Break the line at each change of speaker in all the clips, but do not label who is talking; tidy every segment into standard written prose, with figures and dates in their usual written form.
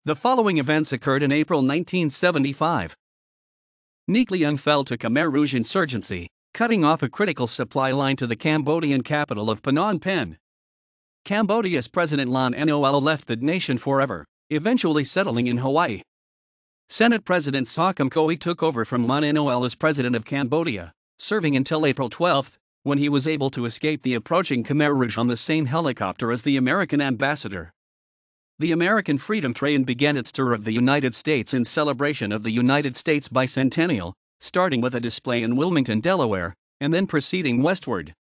The following events occurred in April 1975. Neek Leung fell to Khmer Rouge insurgency, cutting off a critical supply line to the Cambodian capital of Phnom Penh. Cambodia's President Lon Nol left the nation forever, eventually settling in Hawaii. Senate President Sukhum Koi took over from Lon Nol as president of Cambodia, serving until April 12, when he was able to escape the approaching Khmer Rouge on the same helicopter as the American ambassador. The American Freedom Train began its tour of the United States in celebration of the United States bicentennial, starting with a display in Wilmington, Delaware, and then proceeding westward.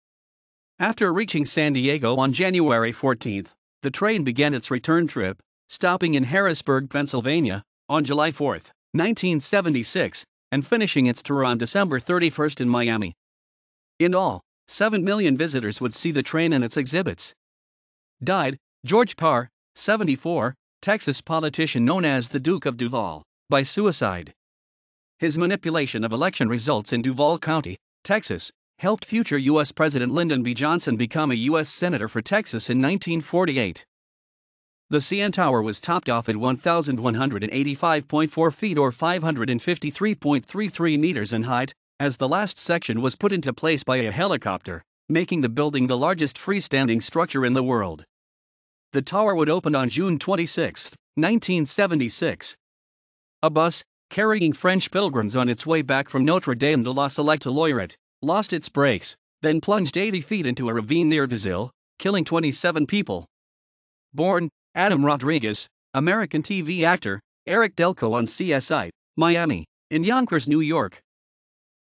After reaching San Diego on January 14, the train began its return trip, stopping in Harrisburg, Pennsylvania, on July 4, 1976, and finishing its tour on December 31 in Miami. In all, 7 million visitors would see the train and its exhibits. Died, George Carr, 74, Texas politician known as the Duke of Duval, by suicide. His manipulation of election results in Duval County, Texas, helped future U.S. President Lyndon B. Johnson become a U.S. Senator for Texas in 1948. The CN Tower was topped off at 1,185.4 feet or 553.33 meters in height, as the last section was put into place by a helicopter, making the building the largest freestanding structure in the world. The tower would open on June 26, 1976. A bus, carrying French pilgrims on its way back from Notre Dame de la Salette to Loiret, lost its brakes, then plunged 80 feet into a ravine near Vizille, killing 27 people. Born, Adam Rodriguez, American TV actor, Eric Delco on CSI, Miami, in Yonkers, New York.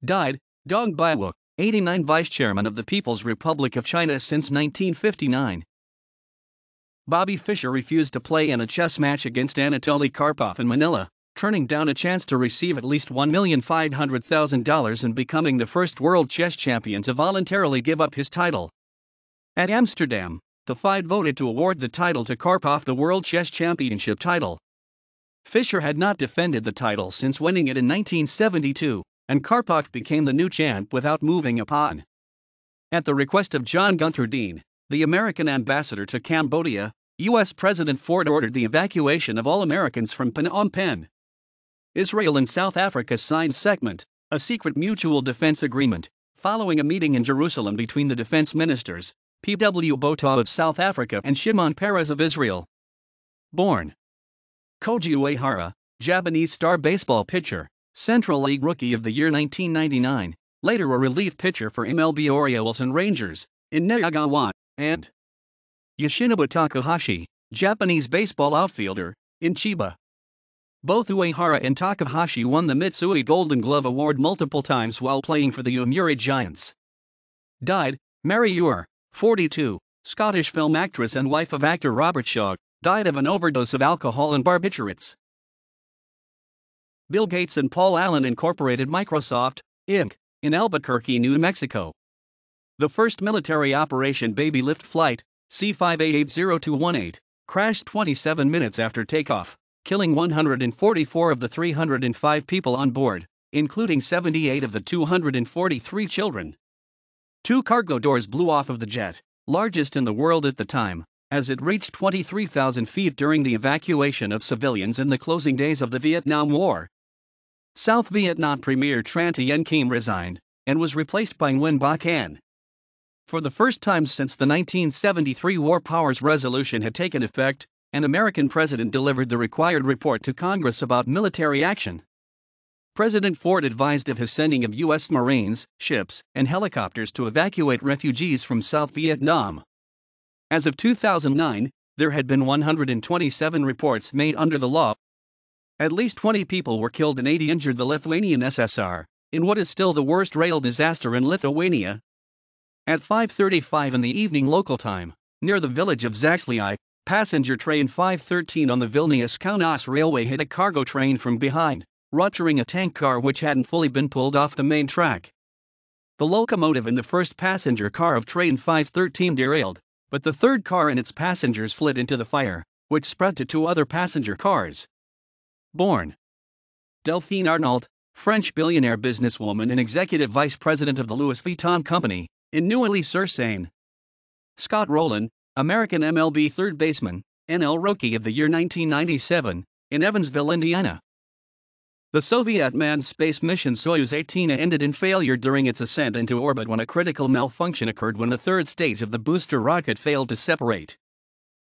Died, Dong Baiwook, 89, Vice Chairman of the People's Republic of China since 1959. Bobby Fischer refused to play in a chess match against Anatoly Karpov in Manila, turning down a chance to receive at least $1,500,000 and becoming the first world chess champion to voluntarily give up his title. At Amsterdam, the FIDE voted to award the title to Karpov, the World Chess Championship title. Fischer had not defended the title since winning it in 1972, and Karpov became the new champ without moving a pawn. At the request of John Gunther Dean, the American ambassador to Cambodia, U.S. President Ford ordered the evacuation of all Americans from Phnom Penh. Israel and South Africa signed SECMENT, a secret mutual defense agreement, following a meeting in Jerusalem between the defense ministers, P.W. Botha of South Africa and Shimon Peres of Israel. Born Koji Uehara, Japanese star baseball pitcher, Central League Rookie of the Year 1999, later a relief pitcher for MLB Orioles and Rangers, in Nayagawa, and Yoshinobu Takahashi, Japanese baseball outfielder, in Chiba. Both Uehara and Takahashi won the Mitsui Golden Glove Award multiple times while playing for the Yomiuri Giants. Died, Mary Ure, 42, Scottish film actress and wife of actor Robert Shaw, died of an overdose of alcohol and barbiturates. Bill Gates and Paul Allen incorporated Microsoft, Inc., in Albuquerque, New Mexico. The first military Operation Baby Lift flight, C-5880218, crashed 27 minutes after takeoff, killing 144 of the 305 people on board, including 78 of the 243 children. 2 cargo doors blew off of the jet, largest in the world at the time, as it reached 23,000 feet during the evacuation of civilians in the closing days of the Vietnam War. South Vietnam Premier Tran Tien Kim resigned, and was replaced by Nguyen Ba Can. For the first time since the 1973 War Powers Resolution had taken effect, an American president delivered the required report to Congress about military action. President Ford advised of his sending of U.S. Marines, ships, and helicopters to evacuate refugees from South Vietnam. As of 2009, there had been 127 reports made under the law. At least 20 people were killed and 80 injured the Lithuanian SSR, in what is still the worst rail disaster in Lithuania. At 5:35 in the evening local time, near the village of Zaxlyi, passenger train 513 on the Vilnius-Kaunas railway hit a cargo train from behind, rupturing a tank car which hadn't fully been pulled off the main track. The locomotive in the first passenger car of train 513 derailed, but the third car and its passengers slid into the fire, which spread to 2 other passenger cars. Born Delphine Arnault, French billionaire businesswoman and executive vice president of the Louis Vuitton Company, in Neuilly-sur-Seine. Scott Rowland, American MLB third baseman, NL Rookie of the Year 1997, in Evansville, Indiana. The Soviet manned space mission Soyuz 18 ended in failure during its ascent into orbit when a critical malfunction occurred when the third stage of the booster rocket failed to separate.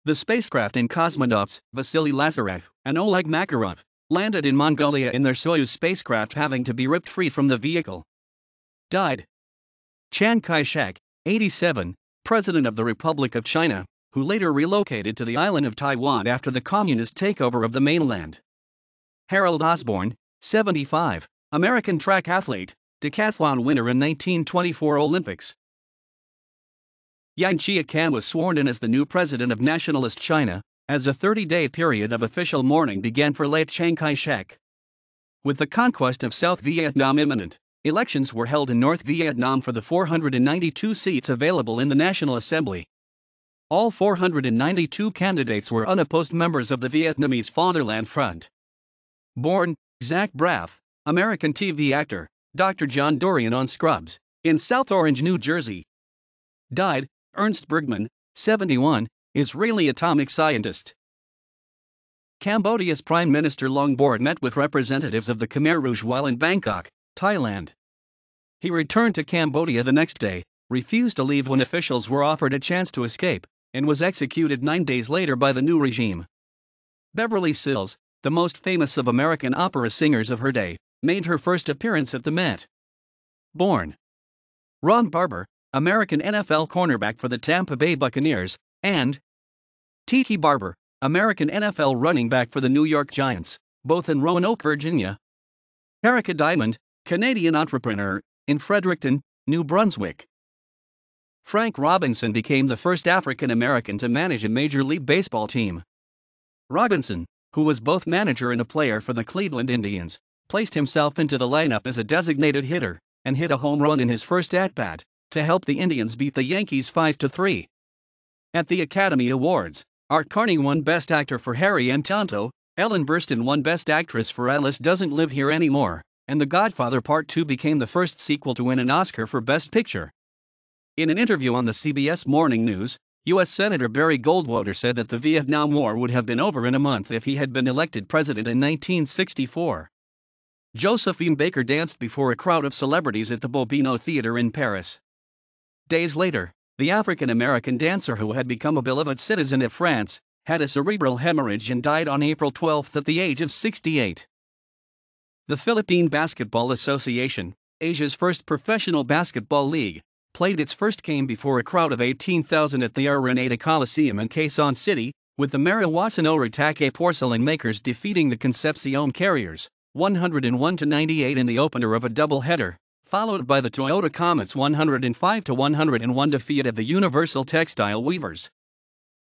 The spacecraft and cosmonauts, Vasily Lazarev and Oleg Makarov, landed in Mongolia in their Soyuz spacecraft, having to be ripped free from the vehicle. Died. Chiang Kai-shek, 87, President of the Republic of China, who later relocated to the island of Taiwan after the communist takeover of the mainland. Harold Osborne, 75, American track athlete, decathlon winner in 1924 Olympics. Yang Chiakan was sworn in as the new president of Nationalist China, as a 30-day period of official mourning began for late Chiang Kai-shek. With the conquest of South Vietnam imminent, elections were held in North Vietnam for the 492 seats available in the National Assembly. All 492 candidates were unopposed members of the Vietnamese Fatherland Front. Born, Zach Braff, American TV actor, Dr. John Dorian on Scrubs, in South Orange, New Jersey. Died, Ernst Bergman, 71, Israeli atomic scientist. Cambodia's Prime Minister Long Bord met with representatives of the Khmer Rouge while in Bangkok, Thailand. He returned to Cambodia the next day, refused to leave when officials were offered a chance to escape, and was executed 9 days later by the new regime. Beverly Sills, the most famous of American opera singers of her day, made her first appearance at the Met. Born. Ron Barber, American NFL cornerback for the Tampa Bay Buccaneers, and Tiki Barber, American NFL running back for the New York Giants, both in Roanoke, Virginia. Erica Diamond, Canadian entrepreneur, in Fredericton, New Brunswick. Frank Robinson became the first African American to manage a Major League Baseball team. Robinson, who was both manager and a player for the Cleveland Indians, placed himself into the lineup as a designated hitter, and hit a home run in his first at-bat, to help the Indians beat the Yankees 5-3. At the Academy Awards, Art Carney won Best Actor for Harry and Tonto, Ellen Burstyn won Best Actress for Alice Doesn't Live Here Anymore, and The Godfather Part 2 became the first sequel to win an Oscar for Best Picture. In an interview on the CBS Morning News, U.S. Senator Barry Goldwater said that the Vietnam War would have been over in a month if he had been elected president in 1964. Josephine Baker danced before a crowd of celebrities at the Bobino Theatre in Paris. Days later, the African-American dancer who had become a beloved citizen of France had a cerebral hemorrhage and died on April 12 at the age of 68. The Philippine Basketball Association, Asia's first professional basketball league, played its first game before a crowd of 18,000 at the Araneta Coliseum in Quezon City, with the Mariwasan Oritake porcelain makers defeating the Concepcion Carriers, 101-98 in the opener of a doubleheader, followed by the Toyota Comets 105-101 defeat of the Universal Textile Weavers.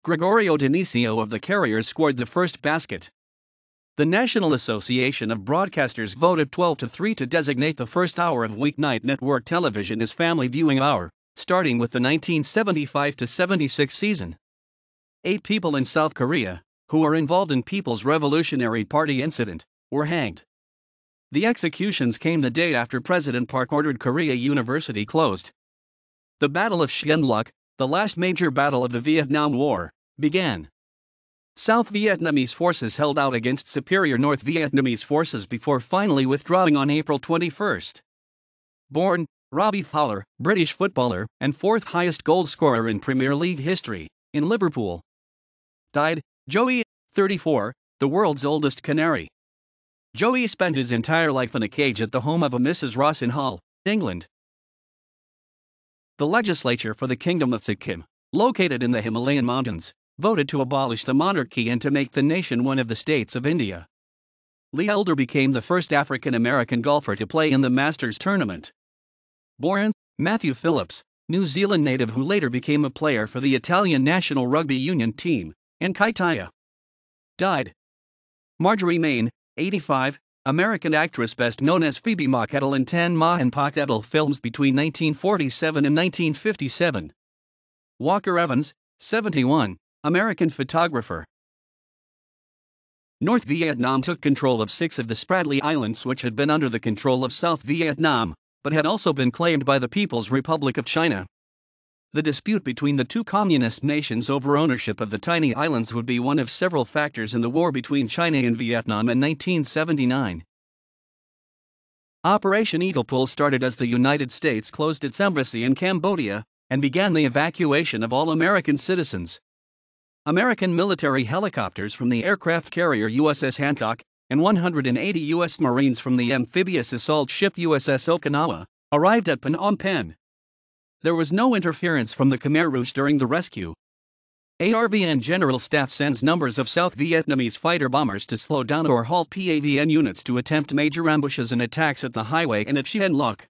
Gregorio Dionisio of the Carriers scored the first basket. The National Association of Broadcasters voted 12-3 to designate the first hour of weeknight network television as Family Viewing Hour, starting with the 1975-76 season. 8 people in South Korea, who were involved in People's Revolutionary Party incident, were hanged. The executions came the day after President Park ordered Korea University closed. The Battle of Sihanouk, the last major battle of the Vietnam War, began. South Vietnamese forces held out against superior North Vietnamese forces before finally withdrawing on April 21. Born, Robbie Fowler, British footballer and fourth highest goal scorer in Premier League history, in Liverpool. Died, Joey, 34, the world's oldest canary. Joey spent his entire life in a cage at the home of a Mrs. Ross in Hull, England. The legislature for the Kingdom of Sikkim, located in the Himalayan mountains, voted to abolish the monarchy and to make the nation one of the states of India. Lee Elder became the first African-American golfer to play in the Masters tournament. Born, Matthew Phillips, New Zealand native who later became a player for the Italian national rugby union team, and Kaitaya. Died. Marjorie Main, 85, American actress best known as Phoebe Machedal in 10 Ma and Pakettle films between 1947 and 1957. Walker Evans, 71, American photographer. North Vietnam took control of 6 of the Spratly Islands, which had been under the control of South Vietnam, but had also been claimed by the People's Republic of China. The dispute between the two communist nations over ownership of the tiny islands would be one of several factors in the war between China and Vietnam in 1979. Operation Eagle Pull started as the United States closed its embassy in Cambodia and began the evacuation of all American citizens. American military helicopters from the aircraft carrier USS Hancock and 180 U.S. Marines from the amphibious assault ship USS Okinawa arrived at Phnom Penh. There was no interference from the Khmer Rouge during the rescue. ARVN General Staff sends numbers of South Vietnamese fighter bombers to slow down or halt PAVN units to attempt major ambushes and attacks at the highway and at Sihanouk Loc.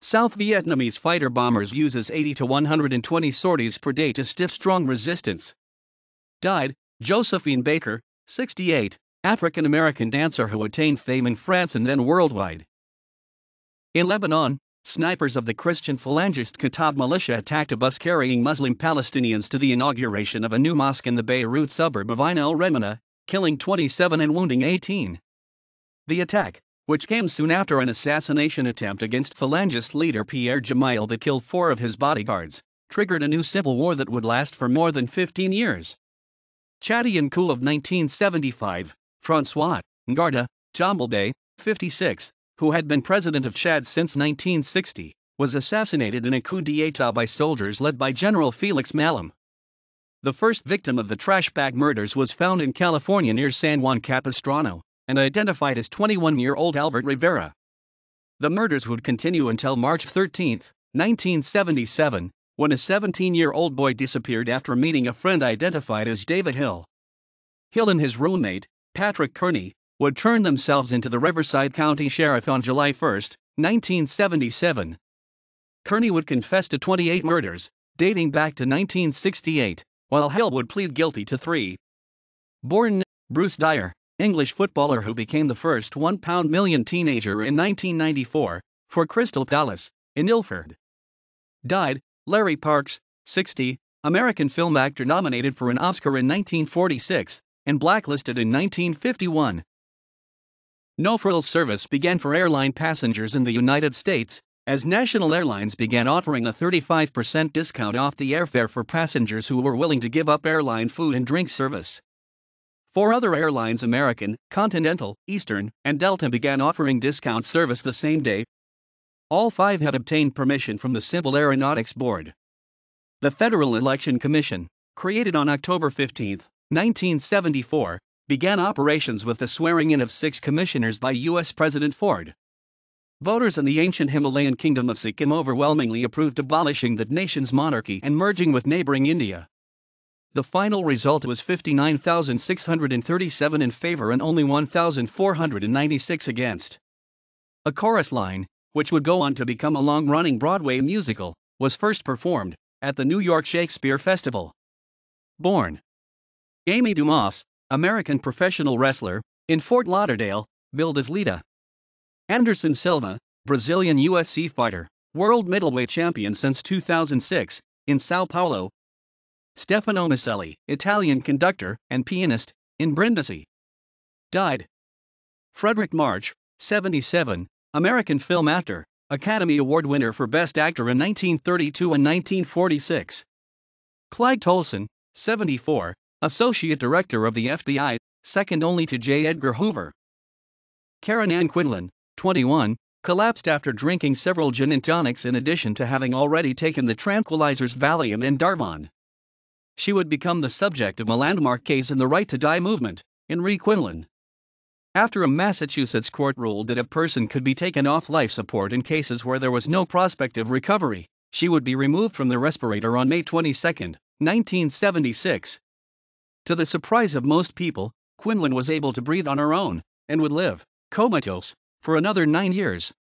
South Vietnamese fighter bombers uses 80 to 120 sorties per day to stiff strong resistance. Died, Josephine Baker, 68, African-American dancer who attained fame in France and then worldwide. In Lebanon, snipers of the Christian Phalangist Kataib militia attacked a bus carrying Muslim Palestinians to the inauguration of a new mosque in the Beirut suburb of Ain el-Remana, killing 27 and wounding 18. The attack, which came soon after an assassination attempt against Phalangist leader Pierre Gemayel that killed 4 of his bodyguards, triggered a new civil war that would last for more than 15 years. Chadian coup of 1975, François Ngarda Djambelbey, 56, who had been president of Chad since 1960, was assassinated in a coup d'état by soldiers led by General Felix Malem. The first victim of the trash bag murders was found in California near San Juan Capistrano and identified as 21-year-old Albert Rivera. The murders would continue until March 13, 1977, when a 17-year-old boy disappeared after meeting a friend identified as David Hill. Hill and his roommate, Patrick Kearney, would turn themselves into the Riverside County Sheriff on July 1, 1977. Kearney would confess to 28 murders, dating back to 1968, while Hill would plead guilty to 3. Born Bruce Dyer, English footballer who became the first £1 million teenager in 1994, for Crystal Palace, in Ilford. Died, Larry Parks, 60, American film actor nominated for an Oscar in 1946, and blacklisted in 1951. No-frills service began for airline passengers in the United States, as national airlines began offering a 35% discount off the airfare for passengers who were willing to give up airline food and drink service. 4 other airlines, American, Continental, Eastern, and Delta, began offering discount service the same day. All 5 had obtained permission from the Civil Aeronautics Board. The Federal Election Commission, created on October 15, 1974, began operations with the swearing-in of 6 commissioners by U.S. President Ford. Voters in the ancient Himalayan kingdom of Sikkim overwhelmingly approved abolishing the nation's monarchy and merging with neighboring India. The final result was 59,637 in favor and only 1,496 against. A chorus line, which would go on to become a long-running Broadway musical, was first performed at the New York Shakespeare Festival. Born Amy Dumas, American professional wrestler, in Fort Lauderdale, billed as Lita. Anderson Silva, Brazilian UFC fighter, world middleweight champion since 2006, in Sao Paulo. Stefano Maselli, Italian conductor and pianist, in Brindisi. Died. Frederick March, 77, American film actor, Academy Award winner for Best Actor in 1932 and 1946. Clyde Tolson, 74, Associate Director of the FBI, second only to J. Edgar Hoover. Karen Ann Quinlan, 21, collapsed after drinking several gin and tonics in addition to having already taken the tranquilizers Valium and Darvon. She would become the subject of a landmark case in the Right to Die movement, Henry Quinlan. After a Massachusetts court ruled that a person could be taken off life support in cases where there was no prospect of recovery, she would be removed from the respirator on May 22, 1976. To the surprise of most people, Quinlan was able to breathe on her own, and would live, comatose, for another 9 years.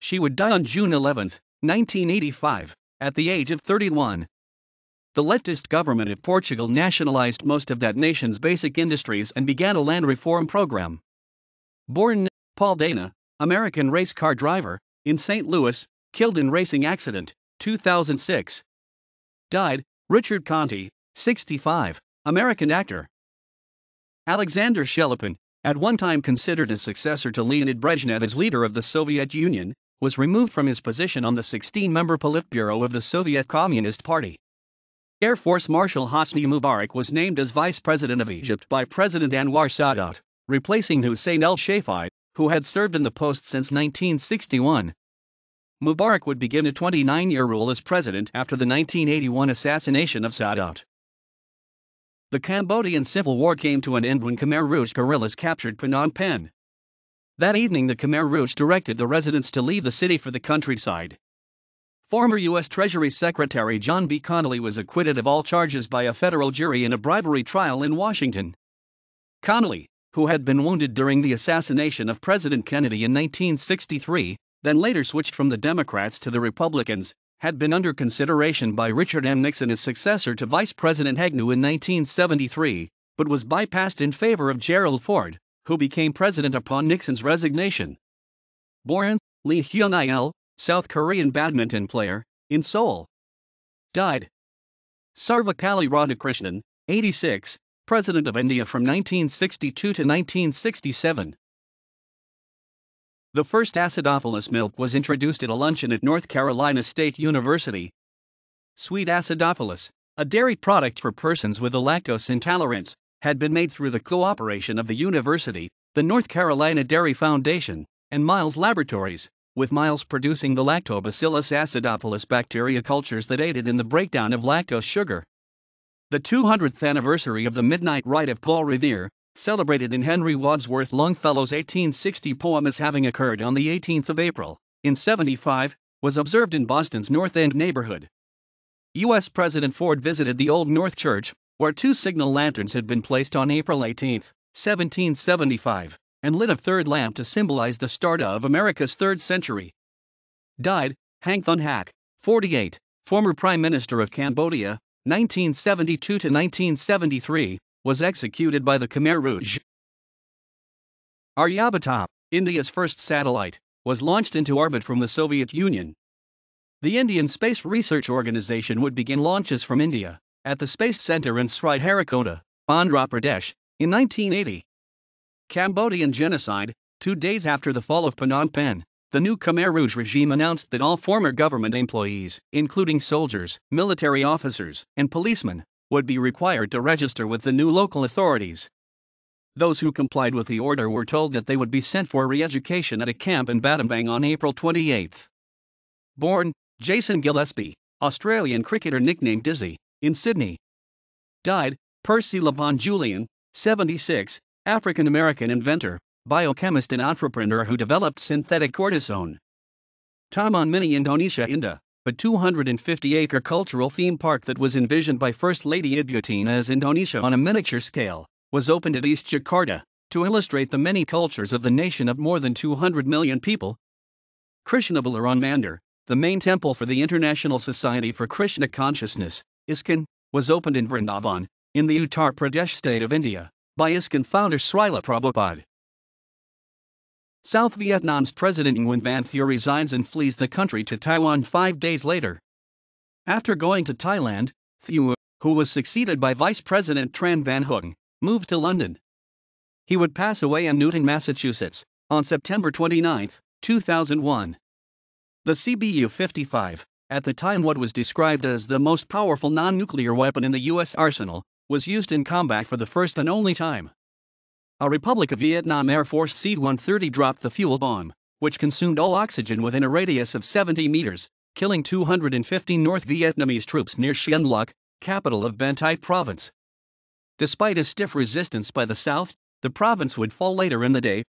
She would die on June 11, 1985, at the age of 31. The leftist government of Portugal nationalized most of that nation's basic industries and began a land reform program. Born Paul Dana, American race car driver, in St. Louis, killed in racing accident, 2006. Died, Richard Conte, 65, American actor. Alexander Shelepin, at one time considered a successor to Leonid Brezhnev as leader of the Soviet Union, was removed from his position on the 16-member Politburo of the Soviet Communist Party. Air Force Marshal Hosni Mubarak was named as Vice President of Egypt by President Anwar Sadat, replacing Hussein el-Shafii, who had served in the post since 1961. Mubarak would begin a 29-year rule as president after the 1981 assassination of Sadat. The Cambodian Civil War came to an end when Khmer Rouge guerrillas captured Phnom Penh. That evening, the Khmer Rouge directed the residents to leave the city for the countryside. Former U.S. Treasury Secretary John B. Connally was acquitted of all charges by a federal jury in a bribery trial in Washington. Connally, who had been wounded during the assassination of President Kennedy in 1963, then later switched from the Democrats to the Republicans, had been under consideration by Richard M. Nixon as successor to Vice President Agnew in 1973, but was bypassed in favor of Gerald Ford, who became president upon Nixon's resignation. Born Lee Hyun-il, South Korean badminton player, in Seoul. Died. Sarvapalli Radhakrishnan, 86, President of India from 1962 to 1967. The first acidophilus milk was introduced at a luncheon at North Carolina State University. Sweet acidophilus, a dairy product for persons with a lactose intolerance, had been made through the cooperation of the university, the North Carolina Dairy Foundation, and Miles Laboratories, with Miles producing the Lactobacillus acidophilus bacteria cultures that aided in the breakdown of lactose sugar. The 200th anniversary of the Midnight Ride of Paul Revere, celebrated in Henry Wadsworth Longfellow's 1860 poem as having occurred on the 18th of April, in 75, was observed in Boston's North End neighborhood. U.S. President Ford visited the Old North Church, where two signal lanterns had been placed on April 18, 1775, and lit a third lamp to symbolize the start of America's third century. Died, Hang Thun Hac, 48, former Prime Minister of Cambodia, 1972 to 1973, was executed by the Khmer Rouge. Aryabhata, India's first satellite, was launched into orbit from the Soviet Union. The Indian Space Research Organization would begin launches from India, at the Space Center in Sriharikota, Andhra Pradesh, in 1980. Cambodian genocide. 2 days after the fall of Phnom Penh, the new Khmer Rouge regime announced that all former government employees, including soldiers, military officers, and policemen, would be required to register with the new local authorities. Those who complied with the order were told that they would be sent for re-education at a camp in Battambang on April 28. Born Jason Gillespie, Australian cricketer nicknamed Dizzy, in Sydney. Died Percy Levon Julian, 76, African-American inventor, biochemist and entrepreneur who developed synthetic cortisone. Taman Mini Indonesia Indah, a 250-acre cultural theme park that was envisioned by First Lady Ibu Tien as Indonesia on a miniature scale, was opened at East Jakarta, to illustrate the many cultures of the nation of more than 200 million people. Krishna Balaram Mandir, the main temple for the International Society for Krishna Consciousness, ISKCON, was opened in Vrindavan, in the Uttar Pradesh state of India, by ISKCON founder Srila Prabhupada. South Vietnam's President Nguyen Van Thieu resigns and flees the country to Taiwan 5 days later. After going to Thailand, Thieu, who was succeeded by Vice President Tran Van Hoong, moved to London. He would pass away in Newton, Massachusetts, on September 29, 2001. The CBU-55, at the time what was described as the most powerful non-nuclear weapon in the U.S. arsenal, was used in combat for the first and only time. A Republic of Vietnam Air Force C-130 dropped the fuel bomb, which consumed all oxygen within a radius of 70 meters, killing 215 North Vietnamese troops near Siem Luc, capital of Ben Tai Province. Despite a stiff resistance by the South, the province would fall later in the day.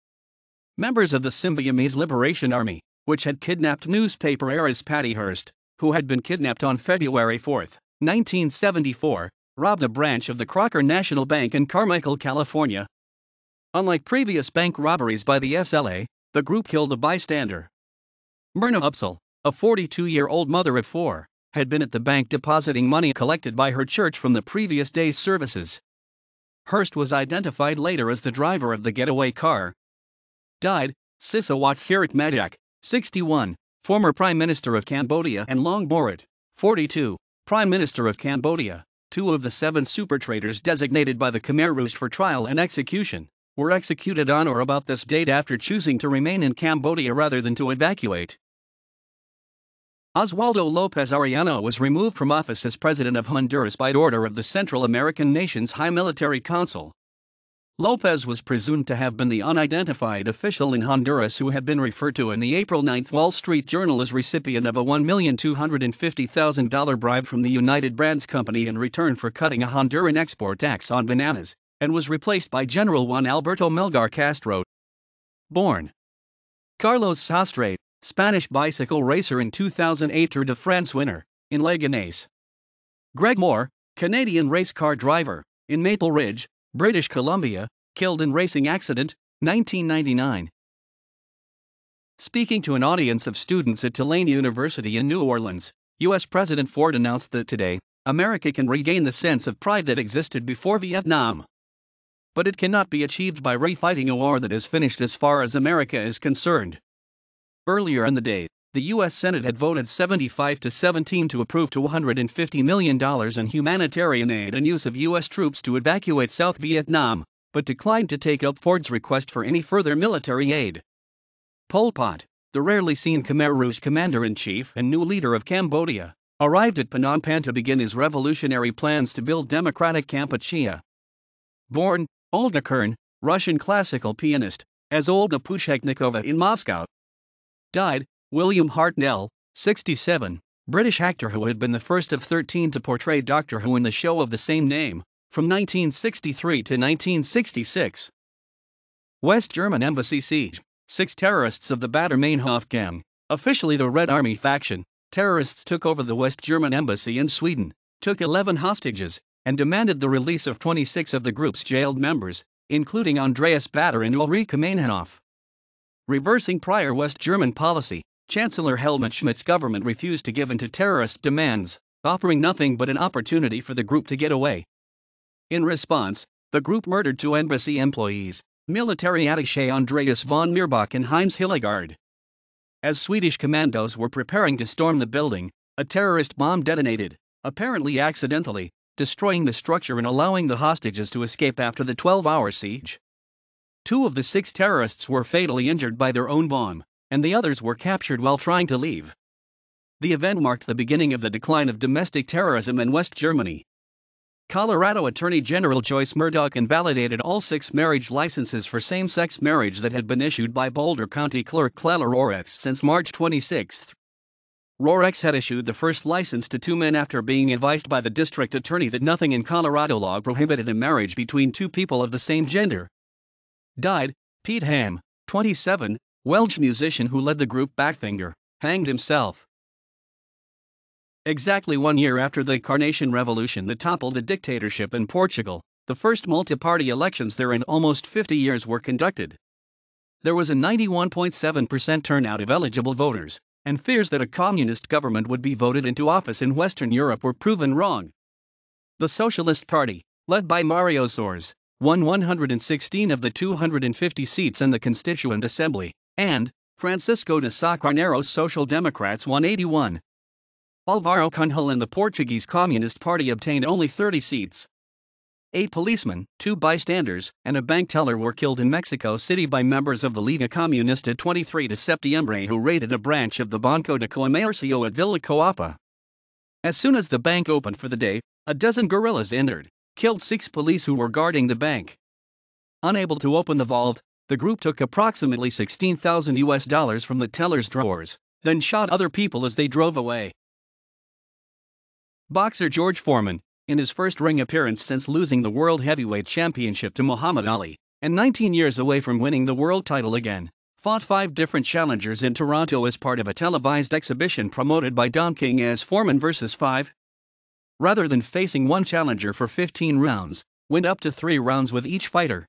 Members of the Symbionese Liberation Army, which had kidnapped newspaper heiress Patty Hearst, who had been kidnapped on February 4, 1974, robbed a branch of the Crocker National Bank in Carmichael, California. Unlike previous bank robberies by the SLA, the group killed a bystander. Myrna Upsal, a 42-year-old mother of 4, had been at the bank depositing money collected by her church from the previous day's services. Hearst was identified later as the driver of the getaway car. Died Sisawat Sirit Madak, 61, former Prime Minister of Cambodia, and Long Borat, 42, Prime Minister of Cambodia, 2 of the 7 super traders designated by the Khmer Rouge for trial and execution, were executed on or about this date after choosing to remain in Cambodia rather than to evacuate. Oswaldo López Arellano was removed from office as president of Honduras by order of the Central American Nations High Military Council. Lopez was presumed to have been the unidentified official in Honduras who had been referred to in the April 9 Wall Street Journal as recipient of a $1,250,000 bribe from the United Brands Company in return for cutting a Honduran export tax on bananas, and was replaced by General Juan Alberto Melgar Castro. Born Carlos Sastre, Spanish bicycle racer and 2008 Tour de France winner, in Leganés. Greg Moore, Canadian race car driver, in Maple Ridge, British Columbia, killed in racing accident, 1999. Speaking to an audience of students at Tulane University in New Orleans, U.S. President Ford announced that today, America can regain the sense of pride that existed before Vietnam. But it cannot be achieved by refighting a war that is finished as far as America is concerned. Earlier in the day, the U.S. Senate had voted 75-17 to approve $250 million in humanitarian aid and use of U.S. troops to evacuate South Vietnam, but declined to take up Ford's request for any further military aid. Pol Pot, the rarely seen Khmer Rouge commander-in-chief and new leader of Cambodia, arrived at Phnom Penh to begin his revolutionary plans to build democratic Kampuchea. Born Olga Kern, Russian classical pianist, as Olga Pushechnikova in Moscow. Died William Hartnell, 67, British actor who had been the first of 13 to portray Doctor Who in the show of the same name, from 1963 to 1966. West German Embassy siege. 6 terrorists of the Baader-Meinhof gang, officially the Red Army faction, terrorists took over the West German Embassy in Sweden, took 11 hostages, and demanded the release of 26 of the group's jailed members, including Andreas Baader and Ulrike Meinhof. Reversing prior West German policy, Chancellor Helmut Schmidt's government refused to give in to terrorist demands, offering nothing but an opportunity for the group to get away. In response, the group murdered 2 embassy employees, military attaché Andreas von Mirbach and Heinz Hillegard. As Swedish commandos were preparing to storm the building, a terrorist bomb detonated, apparently accidentally, destroying the structure and allowing the hostages to escape after the 12-hour siege. 2 of the 6 terrorists were fatally injured by their own bomb, and the others were captured while trying to leave. The event marked the beginning of the decline of domestic terrorism in West Germany. Colorado Attorney General Joyce Murdoch invalidated all 6 marriage licenses for same-sex marriage that had been issued by Boulder County Clerk Clara Rorex since March 26. Rorex had issued the first license to 2 men after being advised by the district attorney that nothing in Colorado law prohibited a marriage between 2 people of the same gender. Died Pete Ham, 27, Welsh musician who led the group Badfinger, hanged himself. Exactly 1 year after the Carnation Revolution that toppled the dictatorship in Portugal, the first multi-party elections there in almost 50 years were conducted. There was a 91.7% turnout of eligible voters, and fears that a communist government would be voted into office in Western Europe were proven wrong. The Socialist Party, led by Mario Soares, won 116 of the 250 seats in the Constituent Assembly, and Francisco de Sá Carneiro's Social Democrats won 81. Álvaro Cunhal and the Portuguese Communist Party obtained only 30 seats. 8 policemen, 2 bystanders, and a bank teller were killed in Mexico City by members of the Liga Comunista 23 de Septiembre who raided a branch of the Banco de Comercio at Villa Coapa. As soon as the bank opened for the day, a dozen guerrillas entered, killed 6 police who were guarding the bank. Unable to open the vault, the group took approximately $16,000 from the teller's drawers, then shot other people as they drove away. Boxer George Foreman, in his first ring appearance since losing the World Heavyweight Championship to Muhammad Ali, and 19 years away from winning the world title again, fought 5 different challengers in Toronto as part of a televised exhibition promoted by Don King as Foreman vs. 5. Rather than facing one challenger for 15 rounds, went up to 3 rounds with each fighter.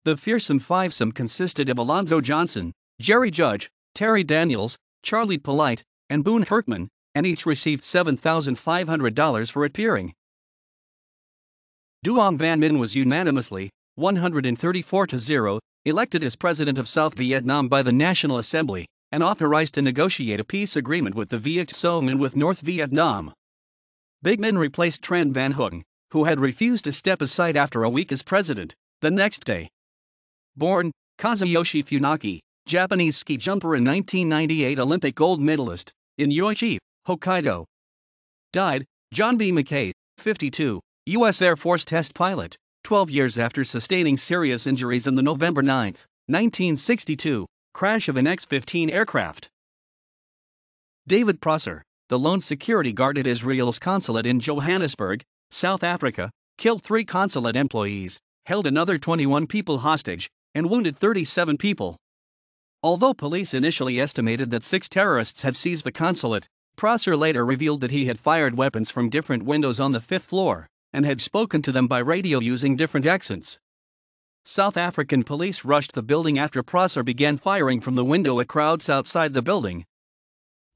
The fearsome fivesome consisted of Alonzo Johnson, Jerry Judge, Terry Daniels, Charlie Polite, and Boone Herkman, and each received $7,500 for appearing. Duong Van Minh was unanimously, 134-0, elected as president of South Vietnam by the National Assembly, and authorized to negotiate a peace agreement with the Viet Cong and with North Vietnam. Big Minh replaced Tran Van Hoong, who had refused to step aside after a week as president, the next day. Born Kazuyoshi Funaki, Japanese ski jumper and 1998 Olympic gold medalist, in Yoichi, Hokkaido. Died, John B. McKay, 52, U.S. Air Force test pilot, 12 years after sustaining serious injuries in the November 9, 1962, crash of an X-15 aircraft. David Prosser, the lone security guard at Israel's consulate in Johannesburg, South Africa, killed 3 consulate employees, held another 21 people hostage, and wounded 37 people. Although police initially estimated that 6 terrorists had seized the consulate, Prosser later revealed that he had fired weapons from different windows on the 5th floor, and had spoken to them by radio using different accents. South African police rushed the building after Prosser began firing from the window at crowds outside the building.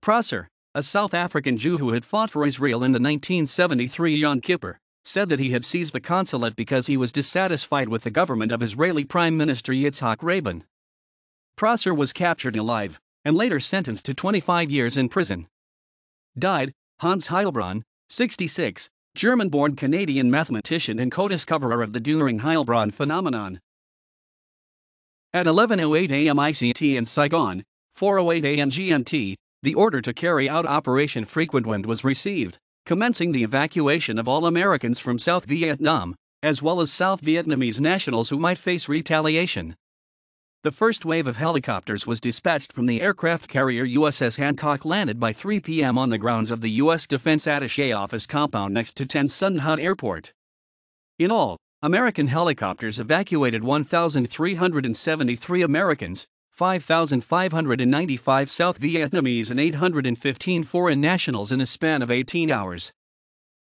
Prosser, a South African Jew who had fought for Israel in the 1973 Yom Kippur, said that he had seized the consulate because he was dissatisfied with the government of Israeli Prime Minister Yitzhak Rabin. Prosser was captured alive, and later sentenced to 25 years in prison. Died, Hans Heilbronn, 66, German-born Canadian mathematician and co-discoverer of the Düring-Heilbronn phenomenon. At 11:08 a.m. ICT in Saigon, 4:08 a.m. GMT, the order to carry out Operation Frequent Wind was received, commencing the evacuation of all Americans from South Vietnam, as well as South Vietnamese nationals who might face retaliation. The first wave of helicopters was dispatched from the aircraft carrier USS Hancock, landed by 3 p.m. on the grounds of the U.S. Defense Attaché Office compound next to Tan Son Nhut Airport. In all, American helicopters evacuated 1,373 Americans, 5,595 South Vietnamese and 815 foreign nationals in a span of 18 hours.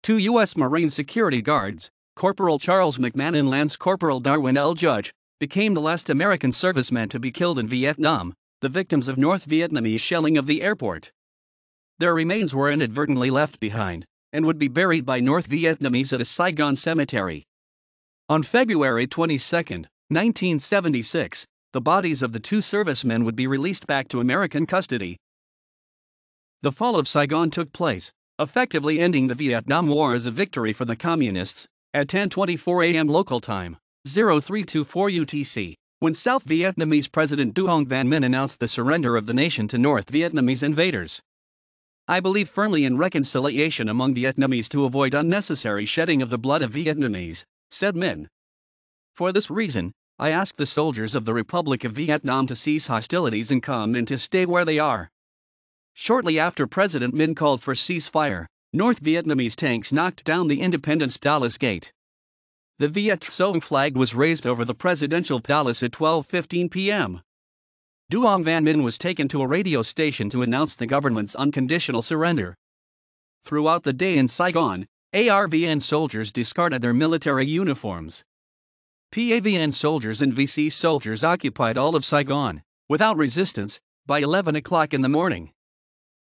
2 U.S. Marine security guards, Corporal Charles McMahon and Lance Corporal Darwin L. Judge, became the last American servicemen to be killed in Vietnam, the victims of North Vietnamese shelling of the airport. Their remains were inadvertently left behind, and would be buried by North Vietnamese at a Saigon cemetery. On February 22, 1976, the bodies of the 2 servicemen would be released back to American custody. The fall of Saigon took place, effectively ending the Vietnam War as a victory for the Communists, at 10:24 a.m. local time, 0324 UTC, when South Vietnamese President Duong Van Minh announced the surrender of the nation to North Vietnamese invaders. I believe firmly in reconciliation among Vietnamese to avoid unnecessary shedding of the blood of Vietnamese, said Minh. For this reason, I ask the soldiers of the Republic of Vietnam to cease hostilities and come and to stay where they are. Shortly after President Minh called for ceasefire, North Vietnamese tanks knocked down the Independence Palace gate. The Viet Cong flag was raised over the presidential palace at 12:15 p.m. Duong Van Minh was taken to a radio station to announce the government's unconditional surrender. Throughout the day in Saigon, ARVN soldiers discarded their military uniforms. PAVN soldiers and VC soldiers occupied all of Saigon, without resistance, by 11 o'clock in the morning.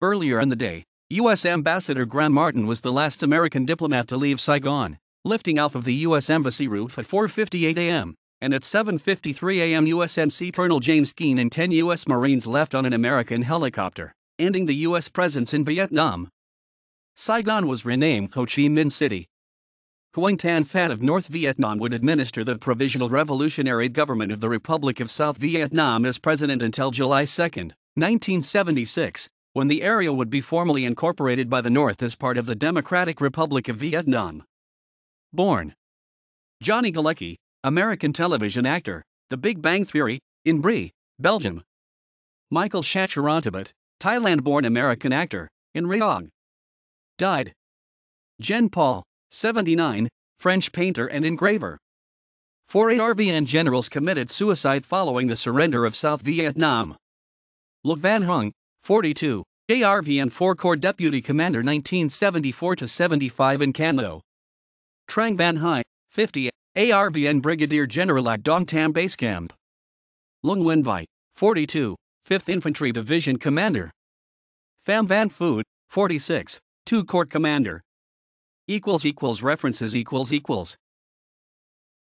Earlier in the day, U.S. Ambassador Graham Martin was the last American diplomat to leave Saigon, lifting off of the U.S. Embassy roof at 4:58 a.m., and at 7:53 a.m. USMC Colonel James Keane and 10 U.S. Marines left on an American helicopter, ending the U.S. presence in Vietnam. Saigon was renamed Ho Chi Minh City. Nguyen Tan Phat of North Vietnam would administer the Provisional Revolutionary Government of the Republic of South Vietnam as president until July 2, 1976, when the area would be formally incorporated by the North as part of the Democratic Republic of Vietnam. Born Johnny Galecki, American television actor, The Big Bang Theory, in Brie, Belgium. Michael Chacharantabut, Thailand-born American actor, in Riyadh. Died. Jen Paul, 79, French painter and engraver. 4 ARVN generals committed suicide following the surrender of South Vietnam. Luc Van Hung, 42, ARVN 4 Corps Deputy Commander 1974-75 in Can Tho. Trang Van Hai, 50, ARVN Brigadier General at Dong Tam Base Camp. Lung Nguyen Vai, 42, 5th Infantry Division Commander. Pham Van Phuot, 46, 2 Corps Commander. References